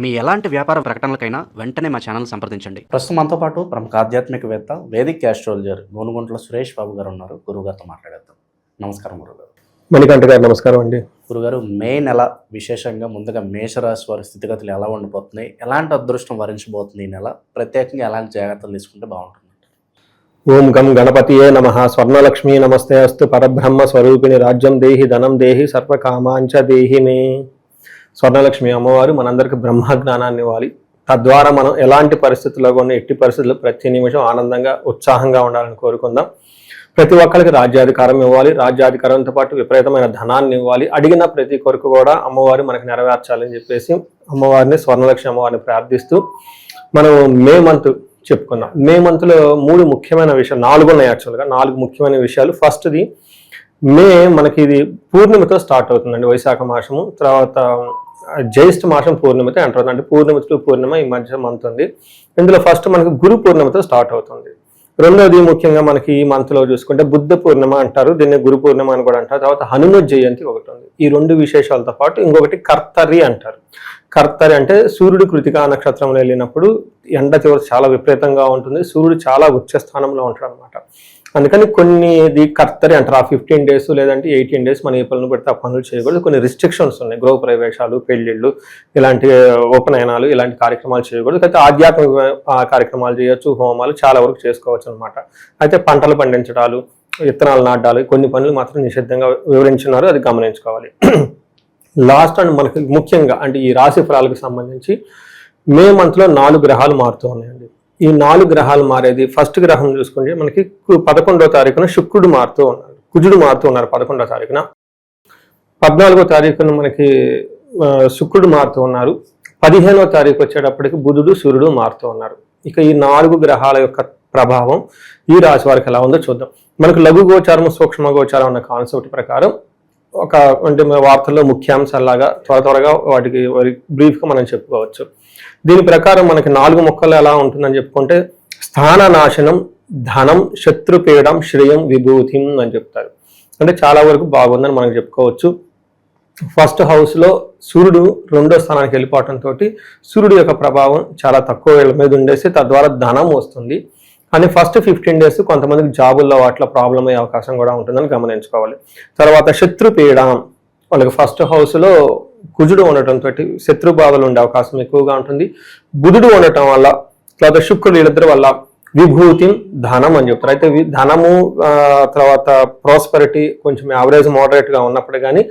మీ ఎలాంటి వ్యాపార ప్రకటనలకైనా వెంటనే మా ఛానల్ సంప్రదించండి. ప్రస్తుతం మనతో పాటు ప్రముఖ ఆధ్యాత్మికవేత్త వేదిక్ ఆస్ట్రాలజర్ గోనుగుంట్ల సురేష్ బాబు గారు ఉన్నారు. గురుగారితో మాట్లాడేద్దాం. నమస్కారం గురుగారు. మణికంఠ గారు నమస్కారం అండి. గురుగారు, మే నెల విశేషంగా ముందుగా మేషరాశి వారి స్థితిగతులు ఎలా ఉండిపోతున్నాయి, ఎలాంటి అదృష్టం వరించబోతుంది ఈ నెల, ప్రత్యేకంగా ఎలాంటి జాగ్రత్తలు తీసుకుంటే బాగుంటుంది? ఓం గం గణపతియే నమః. స్వర్ణలక్ష్మీ నమస్తే అస్తు. పరబ్రహ్మ స్వరూపిణి రాజ్యం దేహి ధనం దేహి సర్వకామాంచ దేహి మే. స్వర్ణలక్ష్మి అమ్మవారు మనందరికి బ్రహ్మ జ్ఞానాన్ని ఇవ్వాలి. తద్వారా మనం ఎలాంటి పరిస్థితుల్లో కొన్ని ఎట్టి పరిస్థితుల్లో ప్రతి నిమిషం ఆనందంగా ఉత్సాహంగా ఉండాలని కోరుకుందాం. ప్రతి ఒక్కరికి రాజ్యాధికారం ఇవ్వాలి. రాజ్యాధికారంతో పాటు విపరీతమైన ధనాన్ని ఇవ్వాలి. అడిగిన ప్రతి కొరకు కూడా అమ్మవారు మనకు నెరవేర్చాలని చెప్పేసి అమ్మవారిని, స్వర్ణలక్ష్మి అమ్మవారిని ప్రార్థిస్తూ మనం మే మంత్ చెప్పుకున్నాం. మే మంత్లో 3 ముఖ్యమైన విషయాలు, 4 ఉన్నాయి యాక్చువల్గా. 4 ముఖ్యమైన విషయాలు. ఫస్ట్ది మే మనకి ఇది పూర్ణిమతో స్టార్ట్ అవుతుందండి. వైశాఖ మాసము తర్వాత జ్యేష్ఠ మాసం పూర్ణిమతో ఎంటర్ అవుతుంది. అంటే పూర్ణిమ టు పూర్ణిమ ఈ మధ్య మంత్ ఉంది. ఇందులో ఫస్ట్ మనకి గురు పూర్ణిమతో స్టార్ట్ అవుతుంది. రెండోది ముఖ్యంగా మనకి ఈ మంత్లో చూసుకుంటే బుద్ధ పూర్ణిమ అంటారు, దీన్ని గురు పూర్ణిమ అని కూడా అంటారు. తర్వాత హనుమ జయంతి ఒకటి ఉంది. ఈ 2 విశేషాలతో పాటు ఇంకొకటి కర్తరి అంటారు. కర్తరి అంటే సూర్యుడు కృతికా నక్షత్రంలో వెళ్ళినప్పుడు ఎండ తీవ్రత చాలా విపరీతంగా ఉంటుంది. సూర్యుడు చాలా ఉచ్చ స్థానంలో ఉంటాడు అనమాట. అందుకని ఇది కర్తరి అంటారు. ఆ 15 డేస్ లేదంటే 18 డేస్ మన ఏ పనులు పెడితే ఆ పనులు చేయకూడదు. కొన్ని రిస్ట్రిక్షన్స్ ఉన్నాయి. గృహ ప్రవేశాలు, పెళ్లిళ్ళు, ఇలాంటి ఉపనయనాలు, ఇలాంటి కార్యక్రమాలు చేయకూడదు. అయితే ఆధ్యాత్మిక కార్యక్రమాలు చేయొచ్చు, హోమాలు చాలా వరకు చేసుకోవచ్చు అనమాట. అయితే పంటలు పండించడాలు, విత్తనాలు నాటాలు, కొన్ని పనులు మాత్రం నిషిద్ధంగా వివరించున్నారు, అది గమనించుకోవాలి. లాస్ట్ అండ్ మనకి ముఖ్యంగా అంటే ఈ రాశి ఫలాలకు సంబంధించి మే మంత్లో 4 గ్రహాలు మారుతూ ఉన్నాయండి. ఈ 4 గ్రహాలు మారేది, ఫస్ట్ గ్రహం చూసుకుంటే మనకి 11వ తారీఖున శుక్రుడు మారుతూ ఉన్నారు, కుజుడు మారుతూ ఉన్నారు 11వ తారీఖున. 14వ తారీఖున మనకి శుక్రుడు మారుతూ ఉన్నారు. 15వ తారీఖు వచ్చేటప్పటికి బుధుడు, సూర్యుడు మారుతూ ఉన్నారు. ఇక ఈ 4 గ్రహాల యొక్క ప్రభావం ఈ రాశి వారికి ఎలా ఉందో చూద్దాం. మనకు లఘు గోచారం, సూక్ష్మ గోచారం అన్న కాన్సెప్ట్ ప్రకారం అంటే వార్తల్లో ముఖ్యాంశాలలాగా త్వరగా వాటికి బ్రీఫ్గా మనం చెప్పుకోవచ్చు. దీని ప్రకారం మనకి 4 ముక్కలు ఎలా ఉంటుందని చెప్పుకుంటే స్థాన నాశనం, ధనం, శత్రుపీడం, శ్రేయం, విభూతిం అని చెప్తారు. అంటే చాలా వరకు బాగుందని మనం చెప్పుకోవచ్చు. ఫస్ట్ హౌస్లో సూర్యుడు 2వ స్థానానికి వెళ్ళిపోవడంతో సూర్యుడు యొక్క ప్రభావం చాలా తక్కువ వేళ మీద ఉండేసి తద్వారా ధనం వస్తుంది. కానీ ఫస్ట్ 15 డేస్ కొంతమందికి జాబుల్లో వాటిలో ప్రాబ్లం అయ్యే అవకాశం కూడా ఉంటుందని గమనించుకోవాలి. తర్వాత శత్రుపీడం, వాళ్ళకి ఫస్ట్ హౌస్లో కుజుడు ఉండటంతో శత్రుబాధలు ఉండే అవకాశం ఎక్కువగా ఉంటుంది. బుధుడు ఉండటం వల్ల, తర్వాత శుక్రుడు, వీళ్ళిద్దరి వల్ల విభూతి, ధనం అని చెప్తారు. అయితే ధనము తర్వాత ప్రాస్పరిటీ కొంచెం యావరేజ్ మోడరేట్గా ఉన్నప్పుడు కానీ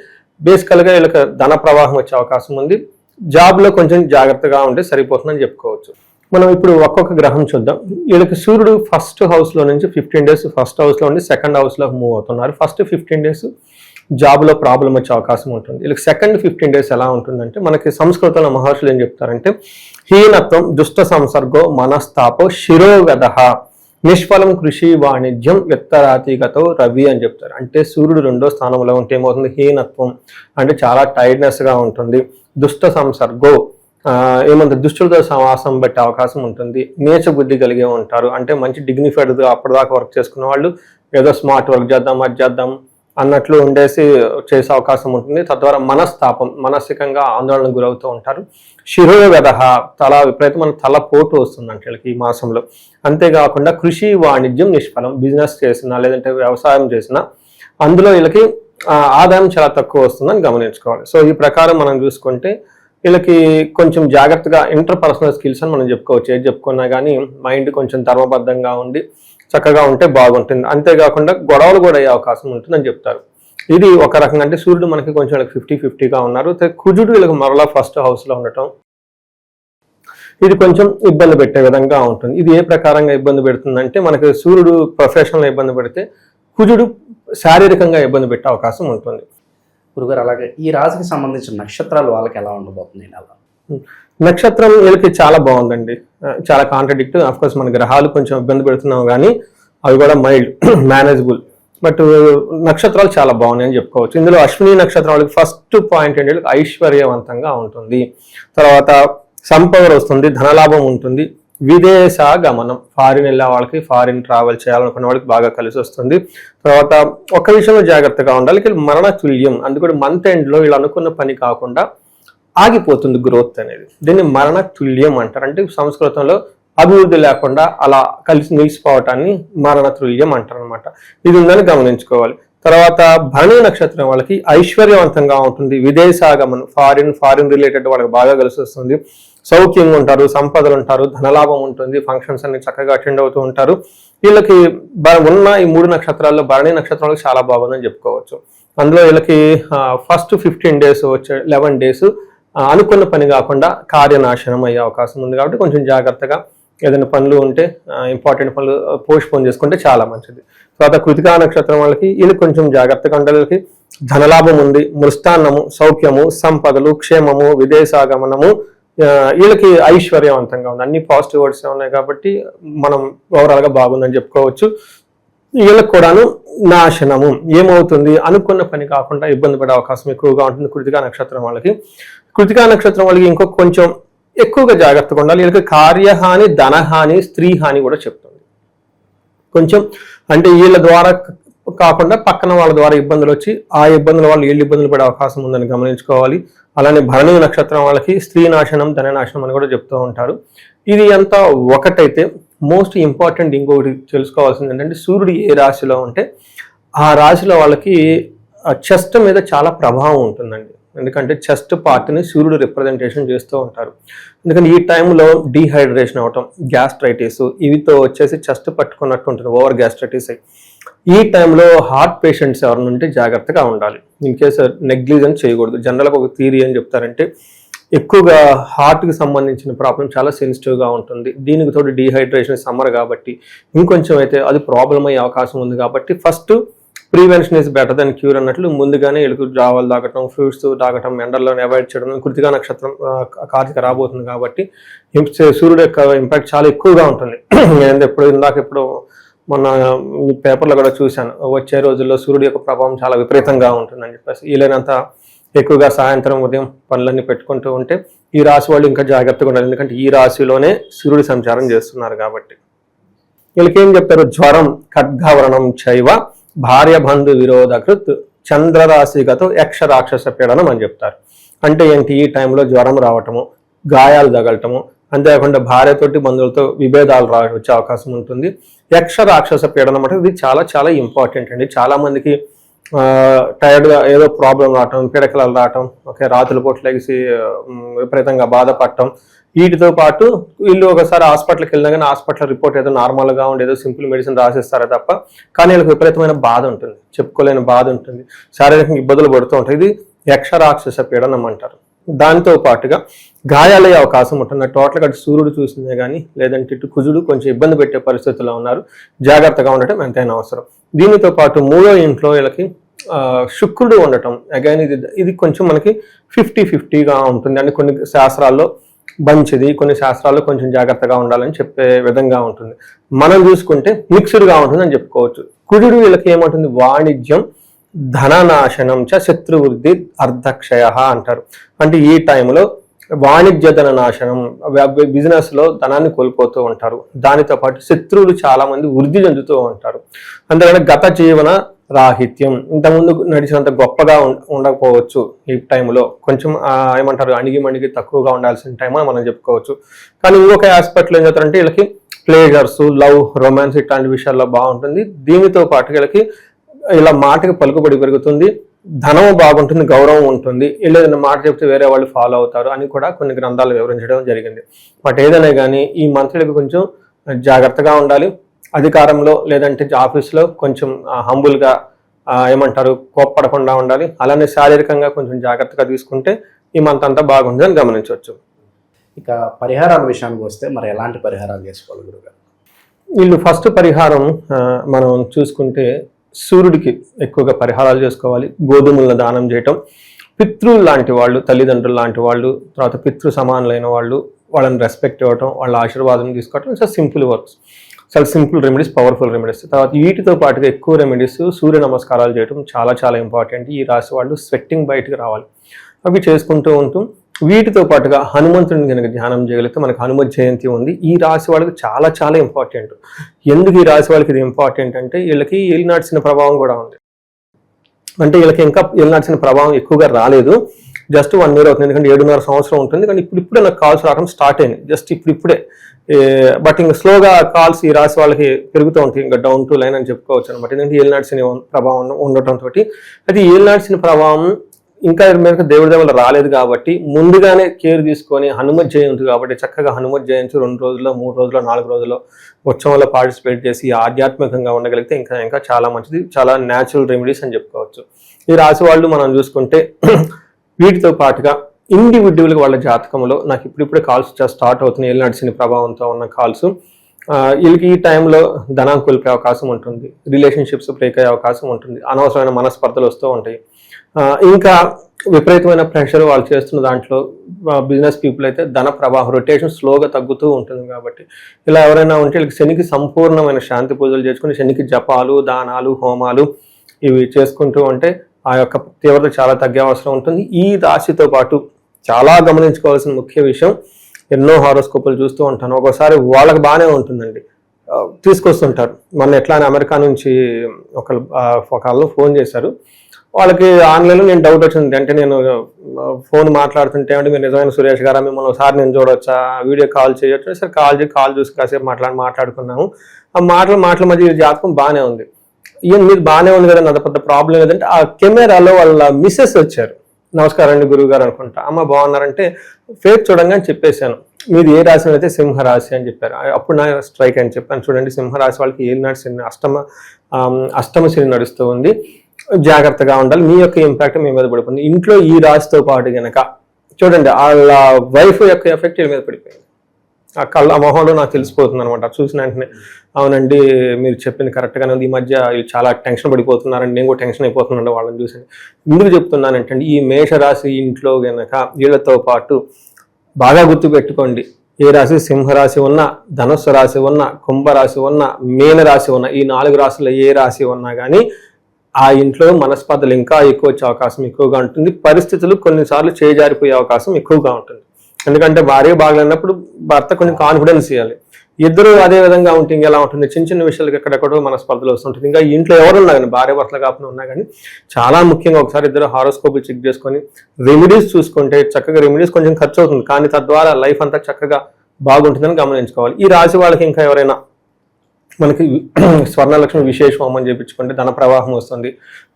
బేసికల్గా వీళ్ళకి ధన ప్రవాహం వచ్చే అవకాశం ఉంది. జాబ్లో కొంచెం జాగ్రత్తగా ఉంటే సరిపోతుందని చెప్పుకోవచ్చు. మనం ఇప్పుడు ఒక్కొక్క గ్రహం చూద్దాం. వీళ్ళకి సూర్యుడు ఫస్ట్ హౌస్లో నుంచి 15 డేస్ ఫస్ట్ హౌస్లో ఉండి సెకండ్ హౌస్లోకి మూవ్ అవుతున్నారు. ఫస్ట్ 15 డేస్ జాబ్లో ప్రాబ్లం వచ్చే అవకాశం ఉంటుంది. వీళ్ళకి సెకండ్ 15 డేస్ ఎలా ఉంటుందంటే మనకి సంస్కృతంలో మహర్షులు ఏం చెప్తారంటే హీనత్వం, దుష్ట సంసర్గో, మనస్తాపో, శిరోగద, నిష్ఫలం కృషి వాణిజ్యం, విత్తరాతిగతో రవి అని చెప్తారు. అంటే సూర్యుడు 2వ స్థానంలో ఉంటే ఏమవుతుంది, హీనత్వం అంటే చాలా టైర్డ్నెస్గా ఉంటుంది. దుష్ట సంసర్గో ఏమంటే దుష్టులతో సమాసం పెట్టే అవకాశం ఉంటుంది. నీచ బుద్ధి కలిగే ఉంటారు. అంటే మంచి డిగ్నిఫైడ్గా అప్పటిదాకా వర్క్ చేసుకున్న వాళ్ళు ఏదో స్మార్ట్ వర్క్ చేద్దాం, అది చేద్దాం అన్నట్లు ఉండేసి చేసే అవకాశం ఉంటుంది. తద్వారా మనస్తాపం, మానసికంగా ఆందోళనకు గురవుతూ ఉంటారు. శిరోగద, విపరీతమైన తలపోటు వస్తుందంటే వీళ్ళకి ఈ మాసంలో. అంతేకాకుండా కృషి వాణిజ్యం నిష్ఫలం, బిజినెస్ చేసినా లేదంటే వ్యవసాయం చేసినా అందులో వీళ్ళకి ఆదాయం చాలా తక్కువ వస్తుందని గమనించుకోవాలి. సో ఈ ప్రకారం మనం చూసుకుంటే వీళ్ళకి కొంచెం జాగ్రత్తగా ఇంటర్పర్సనల్ స్కిల్స్ అని మనం చెప్పుకోవచ్చు. ఏది చెప్పుకున్నా కానీ మైండ్ కొంచెం ధర్మబద్ధంగా ఉండి చక్కగా ఉంటే బాగుంటుంది. అంతేకాకుండా గొడవలు కూడా అయ్యే అవకాశం ఉంటుందని చెప్తారు. ఇది ఒక రకంగా. అంటే సూర్యుడు మనకి కొంచెం వీళ్ళకి 50-50గా ఉన్నారు. కుజుడు వీళ్ళకి మరలా ఫస్ట్ హౌస్లో ఉండటం ఇది కొంచెం ఇబ్బంది పెట్టే విధంగా ఉంటుంది. ఇది ఏ ప్రకారంగా ఇబ్బంది పెడుతుందంటే మనకి సూర్యుడు ప్రొఫెషనల్ ఇబ్బంది పెడితే కుజుడు శారీరకంగా ఇబ్బంది పెట్టే అవకాశం ఉంటుంది. గురుగారు, అలాగే ఈ రాశికి సంబంధించిన నక్షత్రాలు వాళ్ళకి ఎలా ఉండబోతుంది? నక్షత్రం వీళ్ళకి చాలా బాగుందండి, చాలా కాంట్రడిక్ట్. కోర్స్ మన గ్రహాలు కొంచెం ఇబ్బంది పెడుతున్నాం కానీ అవి కూడా మైల్డ్, మేనేజబుల్. బట్ నక్షత్రాలు చాలా బాగున్నాయి అని చెప్పుకోవచ్చు. ఇందులో అశ్విని నక్షత్రం వాళ్ళకి ఫస్ట్ పాయింట్ ఏంటంటే ఐశ్వర్యవంతంగా ఉంటుంది. తర్వాత సంపద వస్తుంది, ధనలాభం ఉంటుంది. విదేశ గమనం, ఫారిన్ వెళ్ళే వాళ్ళకి, ఫారిన్ ట్రావెల్ చేయాలనుకున్న వాళ్ళకి బాగా కలిసి వస్తుంది. తర్వాత ఒక్క విషయంలో జాగ్రత్తగా ఉండాలి, మరణ తుల్యం. అందుకని మంత్ ఎండ్లో వీళ్ళు అనుకున్న పని కాకుండా ఆగిపోతుంది గ్రోత్ అనేది. దీన్ని మరణ తుల్యం అంటారు. అంటే సంస్కృతంలో అభివృద్ధి లేకుండా అలా కలిసి నిలిచిపోవటాన్ని మరణ తుల్యం అంటారు అనమాట. ఇది ఉందని గమనించుకోవాలి. తర్వాత భరణి నక్షత్రం వాళ్ళకి ఐశ్వర్యవంతంగా ఉంటుంది, విదేశాగమనం ఫారిన్ రిలేటెడ్ వాళ్ళకి బాగా కలిసి వస్తుంది, సౌఖ్యంగా ఉంటారు, సంపదలు ఉంటారు, ధనలాభం ఉంటుంది, ఫంక్షన్స్ అన్ని చక్కగా అటెండ్ అవుతూ ఉంటారు. వీళ్ళకి ఉన్న ఈ 3 నక్షత్రాల్లో భరణి నక్షత్రాలకు చాలా బాగుందని చెప్పుకోవచ్చు. అందులో వీళ్ళకి ఫస్ట్ 15 days వచ్చే 11 days అనుకున్న పని కాకుండా కార్యనాశనం అయ్యే అవకాశం ఉంది. కాబట్టి కొంచెం జాగ్రత్తగా ఏదైనా పనులు ఉంటే ఇంపార్టెంట్ పనులు పోస్ట్పోన్ చేసుకుంటే చాలా మంచిది. తర్వాత కృతికా నక్షత్రం వాళ్ళకి వీళ్ళకి కొంచెం జాగ్రత్తగా ఉండాలి. వీళ్ళకి ధనలాభం ఉంది, మృష్టాన్నము, సౌఖ్యము, సంపదలు, క్షేమము, విదేశాగమనము, వీళ్ళకి ఐశ్వర్యవంతంగా ఉంది. అన్ని పాజిటివ్ వర్డ్స్ ఉన్నాయి కాబట్టి మనం ఓవరాల్గా బాగుందని చెప్పుకోవచ్చు. వీళ్ళకి కూడాను నాశనము ఏమవుతుంది, అనుకున్న పని కాకుండా ఇబ్బంది పడే అవకాశం ఎక్కువగా ఉంటుంది కృతికా నక్షత్రం వాళ్ళకి. కృతికా నక్షత్రం వాళ్ళకి ఇంకొక కొంచెం ఎక్కువగా జాగ్రత్తగా ఉండాలి. వీళ్ళకి కార్యహాని, ధనహాని, స్త్రీ హాని కూడా చెప్తుంది. కొంచెం అంటే వీళ్ళ ద్వారా కాకుండా పక్కన వాళ్ళ ద్వారా ఇబ్బందులు వచ్చి ఆ ఇబ్బందుల వాళ్ళు వీళ్ళు ఇబ్బందులు పడే అవకాశం ఉందని గమనించుకోవాలి. అలానే భరణి నక్షత్రం వాళ్ళకి స్త్రీ నాశనం, ధన నాశనం అని కూడా చెప్తూ ఉంటారు. ఇది అంతా ఒకటైతే మోస్ట్ ఇంపార్టెంట్ ఇంకొకటి తెలుసుకోవాల్సింది ఏంటంటే సూర్యుడు ఏ రాశిలో ఉంటే ఆ రాశిలో వాళ్ళకి చెస్ట్ మీద చాలా ప్రభావం ఉంటుందండి. ఎందుకంటే చెస్ట్ పార్ట్ని సూర్యుడు రిప్రజెంటేషన్ చేస్తూ ఉంటారు. ఎందుకంటే ఈ టైంలో డీహైడ్రేషన్ అవటం, గ్యాస్ట్రైటిస్ ఇవితో వచ్చేసి చెస్ట్ పట్టుకున్నట్టు ఉంటుంది, ఓవర్ గ్యాస్ట్రైటిస్ అయ్యి. ఈ టైంలో హార్ట్ పేషెంట్స్ ఎవరిని ఉంటే జాగ్రత్తగా ఉండాలి. ఇన్ కేసు నెగ్లిజెన్స్ చేయకూడదు. జనరల్గా ఒక థియరీ ఏం చెప్తారంటే ఎక్కువగా హార్ట్కి సంబంధించిన ప్రాబ్లం చాలా సెన్సిటివ్గా ఉంటుంది. దీనికి తోడు డీహైడ్రేషన్ సమ్మర్ కాబట్టి ఇంకొంచెం అయితే అది ప్రాబ్లం అయ్యే అవకాశం ఉంది. కాబట్టి first prevention is better than cure అన్నట్లు ముందుగానే ఎలుగు జావాలు తాగటం, ఫ్రూట్స్ తాగటం, ఎండల్లో అవాయిడ్ చేయడం. కృతికా నక్షత్రం కార్తీక రాబోతుంది కాబట్టి సూర్యుడు యొక్క ఇంపాక్ట్ చాలా ఎక్కువగా ఉంటుంది. నేను ఎప్పుడు మొన్న ఈ పేపర్లో కూడా చూశాను, వచ్చే రోజుల్లో సూర్యుడు యొక్క ప్రభావం చాలా విపరీతంగా ఉంటుందని చెప్పేసి. వీలైనంత ఎక్కువగా సాయంత్రం ఉదయం పనులన్నీ పెట్టుకుంటూ ఉంటే ఈ రాశి వాళ్ళు ఇంకా జాగ్రత్తగా ఉండాలి. ఎందుకంటే ఈ రాశిలోనే సూర్యుడు సంచారం చేస్తున్నారు కాబట్టి. వీళ్ళకి ఏం చెప్తారు, జ్వరం, ఖడ్గావరణం చైవ, భార్య బంధు విరోధకృత్, చంద్రరాశిగతో యక్ష రాక్షస పీడనం అని చెప్తారు. అంటే ఏంటి, ఈ టైంలో జ్వరం రావటము, గాయాలు తగలటము, అంతేకాకుండా భార్యతోటి బంధువులతో విభేదాలు వచ్చే అవకాశం ఉంటుంది. యక్ష రాక్షస పీడనం అంటే ఇది చాలా చాలా ఇంపార్టెంట్ అండి. చాలా మందికి టైర్డ్గా ఏదో ప్రాబ్లం రావటం, పిడకలు రావటం, ఓకే, రాత్రుల పూట లెగిసి విపరీతంగా బాధపడటం, వీటితో పాటు వీళ్ళు ఒకసారి హాస్పిటల్కి వెళ్ళినా కానీ హాస్పిటల్ రిపోర్ట్ ఏదో నార్మల్గా ఉండి ఏదో సింపుల్ మెడిసిన్ రాసిస్తారా తప్ప, కానీ వీళ్ళకి విపరీతమైన బాధ ఉంటుంది, చెప్పుకోలేని బాధ ఉంటుంది, శారీరకంగా ఇబ్బందులు పడుతూ ఉంటాయి. ఇది యక్ష రాక్షస పీడనం అంటారు. దాంతో పాటుగా గాయాలయ్యే అవకాశం ఉంటుంది. టోటల్గా అటు సూర్యుడు చూసిందే కానీ లేదంటే ఇటు కుజుడు కొంచెం ఇబ్బంది పెట్టే పరిస్థితుల్లో ఉన్నారు. జాగ్రత్తగా ఉండటం ఎంతైనా అవసరం. దీనితో పాటు 3వ ఇంట్లో వీళ్ళకి శుక్రుడు ఉండటం, అగైన్ ఇది కొంచెం మనకి 50-50గా ఉంటుంది. అంటే కొన్ని శాస్త్రాల్లో మంచిది, కొన్ని శాస్త్రాల్లో కొంచెం జాగ్రత్తగా ఉండాలని చెప్పే విధంగా ఉంటుంది. మనం చూసుకుంటే మిక్స్డ్గా ఉంటుంది అని చెప్పుకోవచ్చు. కుజుడు వీళ్ళకి ఏమంటుంది, వాణిజ్యం, ధననాశనం చ శత్రువృద్ధి అర్ధక్షయ అంటారు. అంటే ఈ టైంలో వాణిజ్య ధన నాశనం, బిజినెస్ లో ధనాన్ని కోల్పోతూ ఉంటారు. దానితో పాటు శత్రువులు చాలా మంది వృద్ధి చెందుతూ ఉంటారు. అందుకని గత జీవన రాహిత్యం, ఇంతకుముందు నడిచినంత గొప్పగా ఉండకపోవచ్చు. ఈ టైంలో కొంచెం ఏమంటారు, అణిగి తక్కువగా ఉండాల్సిన టైం అని మనం చెప్పుకోవచ్చు. కానీ ఇంకొక ఆస్పెక్ట్లో ఏం చెప్తారంటే వీళ్ళకి ప్లేజర్స్, లవ్, రొమాన్స్ ఇట్లాంటి విషయాల్లో బాగుంటుంది. దీనితో పాటు వీళ్ళకి ఇలా మాటకి పలుకుబడి పెరుగుతుంది, ధనం బాగుంటుంది, గౌరవం ఉంటుంది. ఏదైనా మాట చెప్తే వేరే వాళ్ళు ఫాలో అవుతారు అని కూడా కొన్ని గ్రంథాలు వివరించడం జరిగింది. బట్ ఏదైనా కానీ ఈ మంత్రులకు కొంచెం జాగ్రత్తగా ఉండాలి. అధికారంలో లేదంటే ఆఫీస్లో కొంచెం హంబుల్గా ఏమంటారు, కోప్పడకుండా ఉండాలి. అలానే శారీరకంగా కొంచెం జాగ్రత్తగా తీసుకుంటే ఈ మంత్ అంతా బాగుంటుందని గమనించవచ్చు. ఇక పరిహారాల విషయానికి వస్తే మరి ఎలాంటి పరిహారాలు చేసుకోవాలి గురుగారు? వీళ్ళు ఫస్ట్ పరిహారం మనం చూసుకుంటే సూర్యుడికి ఎక్కువగా పరిహారాలు చేసుకోవాలి. గోధుమలను దానం చేయటం, పితృలు లాంటి వాళ్ళు, తల్లిదండ్రులు లాంటి వాళ్ళు, తర్వాత పితృ సమానులైన వాళ్ళు, వాళ్ళని రెస్పెక్ట్ ఇవ్వటం, వాళ్ళ ఆశీర్వాదం తీసుకోవటం. చాలా సింపుల్ వర్క్స్, చాలా సింపుల్ రెమెడీస్, పవర్ఫుల్ రెమెడీస్. తర్వాత వీటితో పాటుగా ఎక్కువ రెమెడీస్, సూర్య నమస్కారాలు చేయటం చాలా చాలా ఇంపార్టెంట్. ఈ రాశి వాళ్ళు స్వెట్టింగ్ బయటకు రావాలి, అవి చేసుకుంటూ ఉంటూ వీటితో పాటుగా హనుమంతుడిని కనుక ధ్యానం చేయగలిగితే మనకు హనుమత్ జయంతి ఉంది. ఈ రాశి వాళ్ళకి చాలా చాలా ఇంపార్టెంట్. ఎందుకు ఈ రాశి వాళ్ళకి ఇది ఇంపార్టెంట్ అంటే వీళ్ళకి ఏలినాడ్సిన ప్రభావం కూడా ఉంది. అంటే వీళ్ళకి ఇంకా ఏలినాడ్సిన ప్రభావం ఎక్కువగా రాలేదు. జస్ట్ 1 year అవుతుంది, ఎందుకంటే 7.5 సంవత్సరం ఉంటుంది. కానీ ఇప్పుడే నాకు కాల్స్ రావడం స్టార్ట్ అయింది, జస్ట్ ఇప్పుడే. బట్ ఇంకా స్లోగా కాల్స్ ఈ రాశి వాళ్ళకి పెరుగుతూ ఉంటాయి, ఇంకా డౌన్ టు లైన్ అని చెప్పుకోవచ్చు అనమాట. ఎందుకంటే ఏలినాటి శని ప్రభావం ఉండటంతో. అయితే ఏలినాటి శని ప్రభావం ఇంకా మేరకు దేవుడి వల్ల రాలేదు కాబట్టి ముందుగానే కేర్ తీసుకొని హనుమత్ జయంతి కాబట్టి చక్కగా హనుమత్ జయంతి 2 రోజుల్లో 3 రోజుల్లో 4 రోజుల్లో ఉత్సవంలో పార్టిసిపేట్ చేసి ఆధ్యాత్మికంగా ఉండగలిగితే ఇంకా చాలా మంచిది. చాలా న్యాచురల్ రెమెడీస్ అని చెప్పుకోవచ్చు. ఈ రాశి వాళ్ళు మనం చూసుకుంటే వీటితో పాటుగా ఇండివిజువల్గా వాళ్ళ జాతకంలో నాకు ఇప్పుడిప్పుడే కాల్స్ స్టార్ట్ అవుతున్నాయి, ఏలినాటి శని ప్రభావంతో ఉన్న కాల్స్. వీళ్ళకి ఈ టైంలో ధనాన్ని కోల్పోయే అవకాశం ఉంటుంది, రిలేషన్షిప్స్ బ్రేక్ అయ్యే అవకాశం ఉంటుంది, అనవసరమైన మనస్పర్ధలు వస్తూ ఉంటాయి. ఇంకా విపరీతమైన ప్రెషర్ వాళ్ళు చేస్తున్న దాంట్లో బిజినెస్ పీపుల్ అయితే ధన ప్రవాహం రొటేషన్ స్లోగా తగ్గుతూ ఉంటుంది. కాబట్టి ఇలా ఎవరైనా ఉంటే వీళ్ళకి శనికి సంపూర్ణమైన శాంతి పూజలు చేసుకుని శనికి జపాలు, దానాలు, హోమాలు ఇవి చేసుకుంటూ ఉంటే ఆ యొక్క తీవ్రత చాలా తగ్గే అవసరం ఉంటుంది. ఈ రాశితో పాటు చాలా గమనించుకోవాల్సిన ముఖ్య విషయం, ఎన్నో హారోస్కోపులు చూస్తూ ఉంటాను, ఒక్కోసారి వాళ్ళకి బాగానే ఉంటుందండి, తీసుకొస్తుంటారు. మొన్న ఎట్లా అని అమెరికా నుంచి ఒకళ్ళు ఫోన్ చేశారు, వాళ్ళకి ఆన్లైన్లో నేను డౌట్ వచ్చింది. అంటే నేను ఫోన్ మాట్లాడుతుంటే అంటే మీరు నిజమైన సురేష్ గారా, మిమ్మల్ని ఒకసారి నేను చూడవచ్చా, వీడియో కాల్ చేయొచ్చు. సరే కాల్ చూసి కాసేపు మాట్లాడుకున్నాము. ఆ మాటల మధ్య జాతకం బాగానే ఉంది, ఈయన మీరు బాగానే ఉంది కదా, అంత పెద్ద ప్రాబ్లం లేదంటే ఆ కెమెరాలో వాళ్ళ మిస్సెస్ వచ్చారు. నమస్కారం అండి గురువు గారు అనుకుంటా, అమ్మ బాగున్నారంటే ఫేస్ చూడంగా చెప్పేశాను, మీది ఏ రాశి అయితే సింహరాశి అని చెప్పారు. అప్పుడు నా స్ట్రైక్ అని చెప్పాను, చూడండి సింహరాశి వాళ్ళకి ఏలినాటి శని అష్టమ శని నడుస్తూ ఉంది, జాగ్రత్తగా ఉండాలి, మీ యొక్క ఇంపాక్ట్ మీ మీద పడిపోయింది. ఇంట్లో ఈ రాశితో పాటు గనక చూడండి వాళ్ళ వైఫ్ యొక్క ఎఫెక్ట్ వీళ్ళ మీద పడిపోయింది. ఆ మొహంలో నాకు తెలిసిపోతుంది అనమాట. చూసిన వెంటనే అవునండి మీరు చెప్పింది కరెక్ట్గానే ఉంది, ఈ మధ్య వీళ్ళు చాలా టెన్షన్ పడిపోతున్నారండి, నేను కూడా టెన్షన్ అయిపోతున్నాను వాళ్ళని చూసి. ఎందుకు చెప్తున్నానంటే ఈ మేషరాశి ఇంట్లో గనక వీళ్ళతో పాటు బాగా గుర్తుపెట్టుకోండి, ఏ రాశి సింహరాశి ఉన్నా, ధనుస్సు రాశి ఉన్నా, కుంభరాశి ఉన్నా, మీనరాశి ఉన్నా, ఈ 4 రాశుల్లో ఏ రాశి ఉన్నా కానీ ఆ ఇంట్లో మనస్పర్ధలు ఇంకా ఎక్కువ వచ్చే అవకాశం ఎక్కువగా ఉంటుంది. పరిస్థితులు కొన్నిసార్లు చేజారిపోయే అవకాశం ఎక్కువగా ఉంటుంది. ఎందుకంటే భార్య బాగలేనప్పుడు భర్త కొంచెం కాన్ఫిడెన్స్ ఇవ్వాలి. ఇద్దరు అదే విధంగా ఉంటే ఎలా ఉంటుంది, చిన్న చిన్న విషయాలకు ఎక్కడెక్కడో మనస్పర్ధలు వస్తుంటుంది. ఇంకా ఇంట్లో ఎవరున్నా కానీ భార్య భర్తలు కాకుండా ఉన్నా కానీ చాలా ముఖ్యంగా ఒకసారి ఇద్దరు హారోస్కోపులు చెక్ చేసుకొని రెమెడీస్ చూసుకుంటే చక్కగా రెమెడీస్ కొంచెం ఖర్చు అవుతుంది, కానీ తద్వారా లైఫ్ అంతా చక్కగా బాగుంటుందని గమనించుకోవాలి. ఈ రాశి వాళ్ళకి ఇంకా ఎవరైనా మనకి స్వర్ణలక్ష్మి విశేష హోమం చేయించుకుంటే ధన ప్రవాహం వస్తుంది,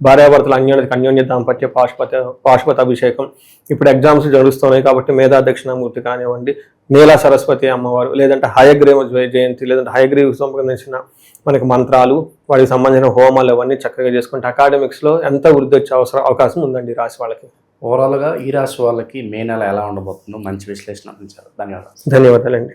భార్యాభర్తల అన్యోన్య దాంపత్య పాశుపత అభిషేకం. ఇప్పుడు ఎగ్జామ్స్ జరుగుతున్నాయి కాబట్టి మేధా దక్షిణామూర్తి కానివ్వండి, నీలా సరస్వతి అమ్మవారు, లేదంటే హయగ్రీవ జయంతి, లేదంటే హయగ్రీవ సంబంధించిన మనకి మంత్రాలు, వాటికి సంబంధించిన హోమాలు అవన్నీ చక్కగా చేసుకుంటే అకాడమిక్స్లో ఎంత వృద్ధి వచ్చే అవకాశం ఉందండి ఈ రాశి వాళ్ళకి. ఓవరాల్గా ఈ రాశి వాళ్ళకి మే నెల ఎలా ఉండబోతుందో మంచి విశ్లేషణ అందించారు. ధన్యవాదాలు. ధన్యవాదాలండి.